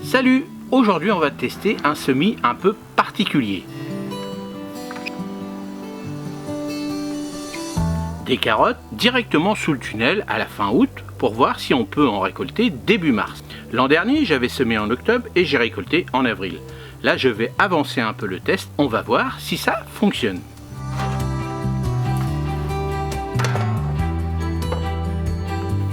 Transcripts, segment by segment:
Salut! Aujourd'hui on va tester un semis un peu particulier. Des carottes directement sous le tunnel à la fin août pour voir si on peut en récolter début mars. L'an dernier j'avais semé en octobre et j'ai récolté en avril. Là je vais avancer un peu le test, on va voir si ça fonctionne.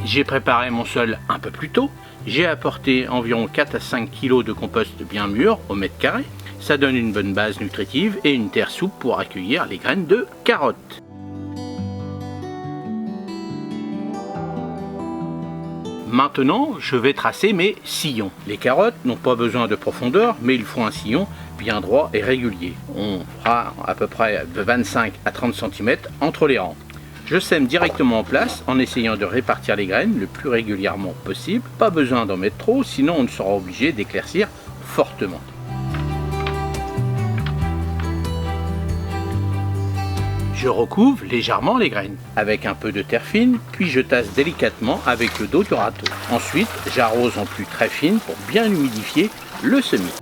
J'ai préparé mon sol un peu plus tôt. J'ai apporté environ 4 à 5 kg de compost bien mûr au mètre carré. Ça donne une bonne base nutritive et une terre souple pour accueillir les graines de carottes. Maintenant, je vais tracer mes sillons. Les carottes n'ont pas besoin de profondeur, mais il faut un sillon bien droit et régulier. On fera à peu près de 25 à 30 cm entre les rangs. Je sème directement en place en essayant de répartir les graines le plus régulièrement possible. Pas besoin d'en mettre trop, sinon on sera obligé d'éclaircir fortement. Je recouvre légèrement les graines avec un peu de terre fine, puis je tasse délicatement avec le dos du râteau. Ensuite, j'arrose en pluie très fine pour bien humidifier le semis.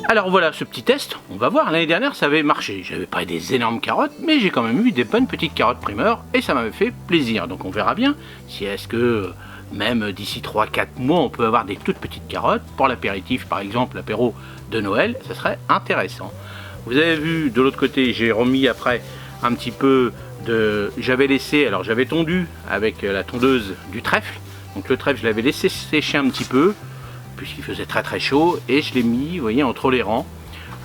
Alors voilà ce petit test, on va voir, l'année dernière ça avait marché, j'avais pas des énormes carottes, mais j'ai quand même eu des bonnes petites carottes primeurs et ça m'avait fait plaisir, donc on verra bien si est-ce que même d'ici 3-4 mois on peut avoir des toutes petites carottes, pour l'apéritif par exemple, l'apéro de Noël, ça serait intéressant. Vous avez vu de l'autre côté, j'ai remis après un petit peu de... j'avais laissé, alors j'avais tondu avec la tondeuse du trèfle, donc le trèfle je l'avais laissé sécher un petit peu, puisqu'il faisait très chaud, et je l'ai mis, vous voyez, entre les rangs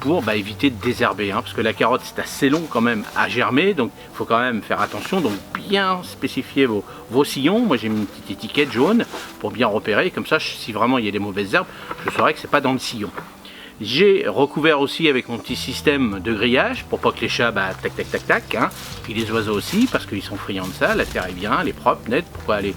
pour éviter de désherber, parce que la carotte c'est assez long quand même à germer, donc il faut quand même faire attention, donc bien spécifier vos sillons. Moi j'ai mis une petite étiquette jaune pour bien repérer, comme ça si vraiment il y a des mauvaises herbes, je saurai que c'est pas dans le sillon. J'ai recouvert aussi avec mon petit système de grillage pour pas que les chats tac, puis les oiseaux aussi, parce qu'ils sont friands de ça, la terre est bien, elle est propre, nette, pourquoi aller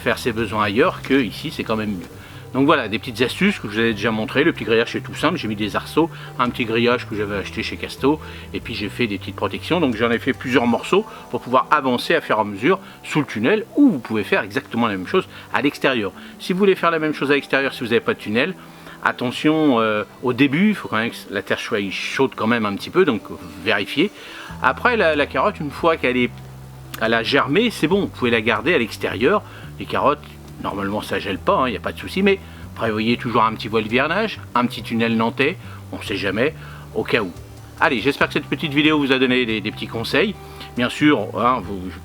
faire ses besoins ailleurs que ici, c'est quand même mieux. Donc voilà, des petites astuces que je vous avais déjà montré. Le petit grillage c'est tout simple, j'ai mis des arceaux, un petit grillage que j'avais acheté chez Casto, et puis j'ai fait des petites protections, donc j'en ai fait plusieurs morceaux pour pouvoir avancer à fur et à mesure sous le tunnel, ou vous pouvez faire exactement la même chose à l'extérieur. Si vous voulez faire la même chose à l'extérieur, si vous n'avez pas de tunnel, attention au début, il faut quand même que la terre soit chaude quand même un petit peu, donc vérifiez. Après la carotte, une fois qu'elle a germé, c'est bon, vous pouvez la garder à l'extérieur. Les carottes, normalement ça gèle pas, il n'y a pas de souci, mais prévoyez toujours un petit voile hivernage, un petit tunnel nantais, on ne sait jamais, au cas où. Allez, j'espère que cette petite vidéo vous a donné des petits conseils. Bien sûr,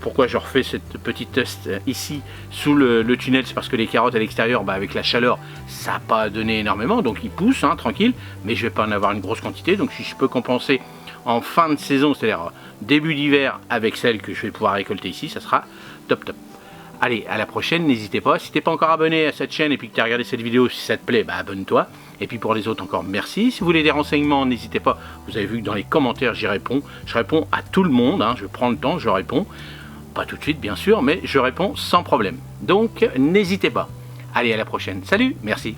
pourquoi je refais cette petite test ici sous le tunnel, c'est parce que les carottes à l'extérieur, avec la chaleur, ça n'a pas donné énormément, donc ils poussent, tranquille, mais je ne vais pas en avoir une grosse quantité, donc si je peux compenser en fin de saison, c'est-à-dire début d'hiver, avec celle que je vais pouvoir récolter ici, ça sera top. Allez, à la prochaine, n'hésitez pas. Si tu n'es pas encore abonné à cette chaîne et puis que tu as regardé cette vidéo, si ça te plaît, abonne-toi. Et puis pour les autres, encore merci. Si vous voulez des renseignements, n'hésitez pas. Vous avez vu que dans les commentaires, j'y réponds. Je réponds à tout le monde. Je prends le temps, je réponds. Pas tout de suite, bien sûr, mais je réponds sans problème. Donc, n'hésitez pas. Allez, à la prochaine. Salut, merci.